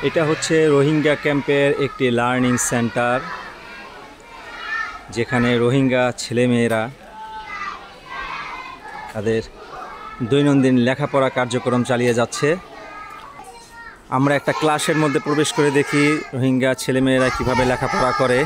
এটা হচ্ছে রোহিঙ্গা ক্যাম্পের একটি লার্নিং সেন্টার, যেখানে রোহিঙ্গা ছেলেমেয়েরা তাদের দৈনন্দিন লেখাপড়া কার্যক্রম চালিয়ে যাচ্ছে। আমরা একটা ক্লাসের মধ্যে প্রবেশ করে দেখি রোহিঙ্গা ছেলেমেয়েরা কিভাবে লেখাপড়া করে।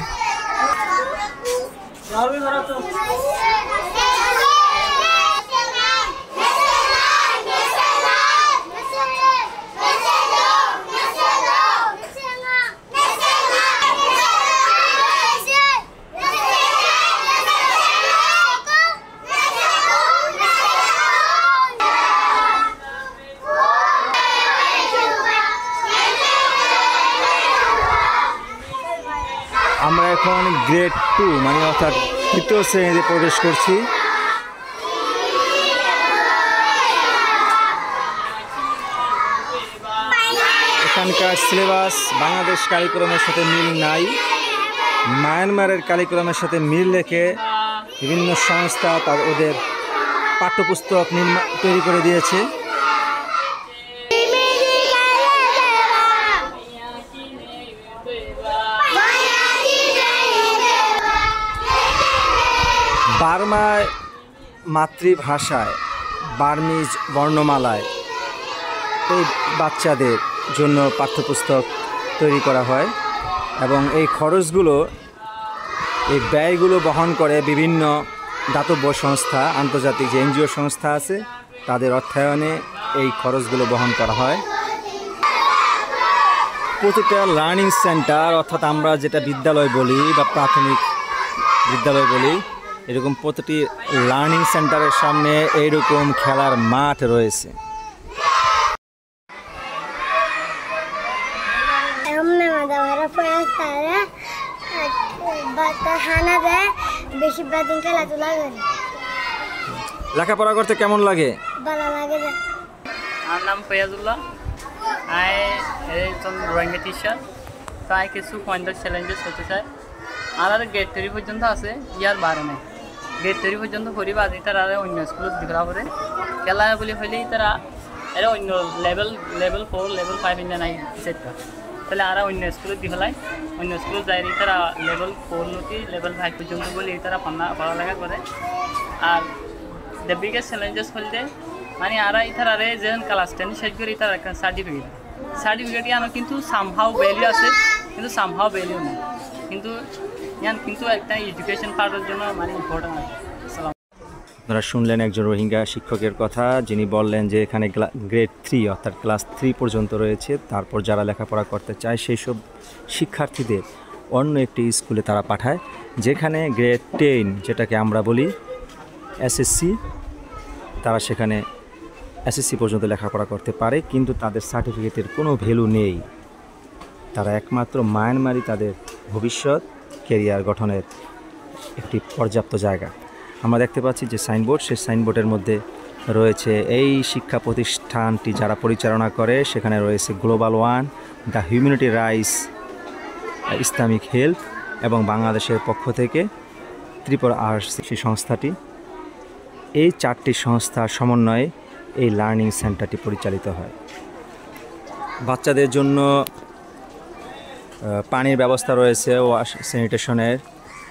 আমরা এখন গ্রেড 2 মানে অর্থাৎ 3য় শ্রেণীতে প্রবেশ করছি। এখানকার সিলেবাস বাংলাদেশ কারিকুলামের সাথে মিল নাই, মায়ানমারের কারিকুলামের সাথে মিল রেখে বিভিন্ন সংস্থা ওদের পাঠ্যপুস্তক তৈরি করে দিয়েছে। বার্মায় মাতৃভাষায় বার্মিজ বর্ণমালায় এই বাচ্চাদের জন্য পাঠ্যপুস্তক তৈরি করা হয় এবং এই খরচগুলো, এই ব্যয়গুলো বহন করে বিভিন্ন দাতব্য সংস্থা, আন্তর্জাতিক যে এনজিও সংস্থা আছে তাদের অর্থায়নে এই খরচগুলো বহন করা হয়। প্রতিটা লার্নিং সেন্টার, অর্থাৎ আমরা যেটা বিদ্যালয় বলি বা প্রাথমিক বিদ্যালয় বলি, এরকম প্রতিটি লার্নিং সেন্টারের সামনে এইরকম খেলার মাঠ রয়েছে। লেখাপড়া করতে কেমন লাগে? ভালো লাগে। আমার নাম ফয়াজুল্লাহ, আই রোহিঙ্গা টিচার। তাই কিছু পয়েন্টের চ্যালেঞ্জেস হতে চাই। আর গেট 3 পর্যন্ত আছে, ইয়ার 12 নেই। গেট 3 পর্যন্ত করি বাদ তারা অন্য স্কুলত দিখলা করে খেলা বলে হইলেই তারা এরা অন্য লেভেল 4 লেভেল 5 ইন্ডিয়া নাই সেটা, তাহলে আর অন্য স্কুলত দিখলাই, অন্য স্কুলত যাই তারা লেভেল 4 নতি লেভেল 5 পর্যন্ত বলে তারা পড়ালেখা করে। আর দ্য বিগেস্ট চ্যালেঞ্জেস হলতে মানে আর তারা যেন ক্লাস 10 শেষ করে তারা একটা সার্টিফিকেট আনো, কিন্তু সামহাও ভ্যালু আছে, কিন্তু সামহাও ভ্যালু নেই, কিন্তু একটা এডুকেশন পাওয়ার জন্য মানে ইম্পর্টেন্ট আছে। আপনারা শুনলেন একজন রোহিঙ্গা শিক্ষকের কথা, যিনি বললেন যে এখানে গ্রেড 3 অর্থাৎ ক্লাস 3 পর্যন্ত রয়েছে। তারপর যারা লেখাপড়া করতে চায় সেই সব শিক্ষার্থীদের অন্য একটি স্কুলে তারা পাঠায়, যেখানে গ্রেড 10 যেটাকে আমরা বলি এসএসসি, তারা সেখানে এসএসসি পর্যন্ত লেখাপড়া করতে পারে, কিন্তু তাদের সার্টিফিকেটের কোনো ভ্যালু নেই। তারা একমাত্র মায়ানমারই তাদের ভবিষ্যৎ ক্যারিয়ার গঠনের একটি পর্যাপ্ত জায়গা। আমরা দেখতে পাচ্ছি যে সাইনবোর্ড, সেই সাইনবোর্ডের মধ্যে রয়েছে এই শিক্ষা প্রতিষ্ঠানটি যারা পরিচালনা করে, সেখানে রয়েছে global 1, the humanity rights, Islamic help এবং বাংলাদেশের পক্ষ থেকে ত্রিপুরা আরসি সংস্থাটি। এই 4টি সংস্থার সমন্বয়ে এই লার্নিং সেন্টারটি পরিচালিত হয়। বাচ্চাদের জন্য পানির ব্যবস্থা রয়েছে, স্যানিটেশনের,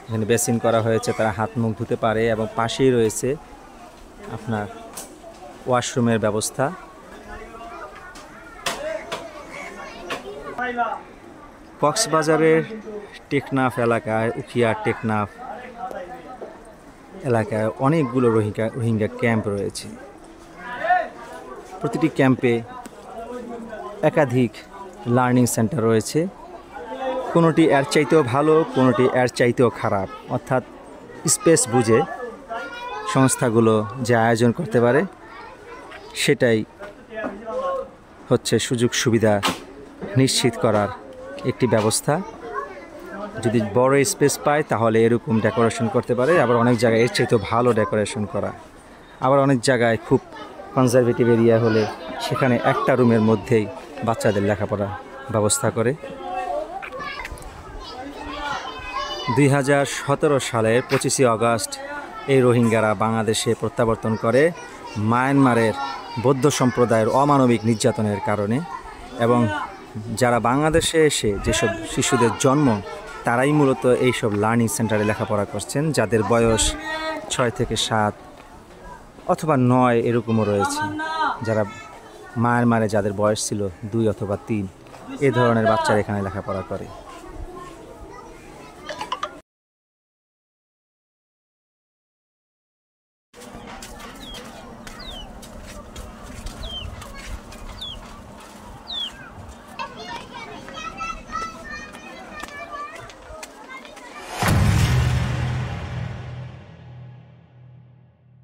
এখানে বেসিন করা হয়েছে, তারা হাত মুখ ধুতে পারে এবং পাশেই রয়েছে আপনার ওয়াশরুমের ব্যবস্থা। কক্সবাজারের টেকনাফ এলাকায়, উখিয়া টেকনাফ এলাকায় অনেকগুলো রোহিঙ্গা ক্যাম্প রয়েছে। প্রতিটি ক্যাম্পে একাধিক লার্নিং সেন্টার রয়েছে, কোনোটি এর চাইতেও ভালো, কোনোটি এর চাইতেও খারাপ। অর্থাৎ স্পেস বুঝে সংস্থাগুলো যে আয়োজন করতে পারে সেটাই হচ্ছে সুযোগ সুবিধা নিশ্চিত করার একটি ব্যবস্থা। যদি বড় স্পেস পায় তাহলে এরকম ডেকোরেশন করতে পারে, আবার অনেক জায়গায় এর চাইতেও ভালো ডেকোরেশন করা, আবার অনেক জায়গায় খুব কনজারভেটিভ এরিয়া হলে সেখানে একটা রুমের মধ্যেই বাচ্চাদের লেখাপড়া ব্যবস্থা করে। 2017 সালের 25 আগস্ট এই রোহিঙ্গারা বাংলাদেশে প্রত্যাবর্তন করে মায়ানমারের বৌদ্ধ সম্প্রদায়ের অমানবিক নির্যাতনের কারণে, এবং যারা বাংলাদেশে এসে যেসব শিশুদের জন্ম তারাই মূলত এইসব লার্নিং সেন্টারে লেখাপড়া করছেন, যাদের বয়স 6 থেকে 7 অথবা 9 এরকমও রয়েছে, যারা মায়ের যাদের বয়স ছিল 2 অথবা 3, এ ধরনের বাচ্চারা এখানে লেখাপড়া করে।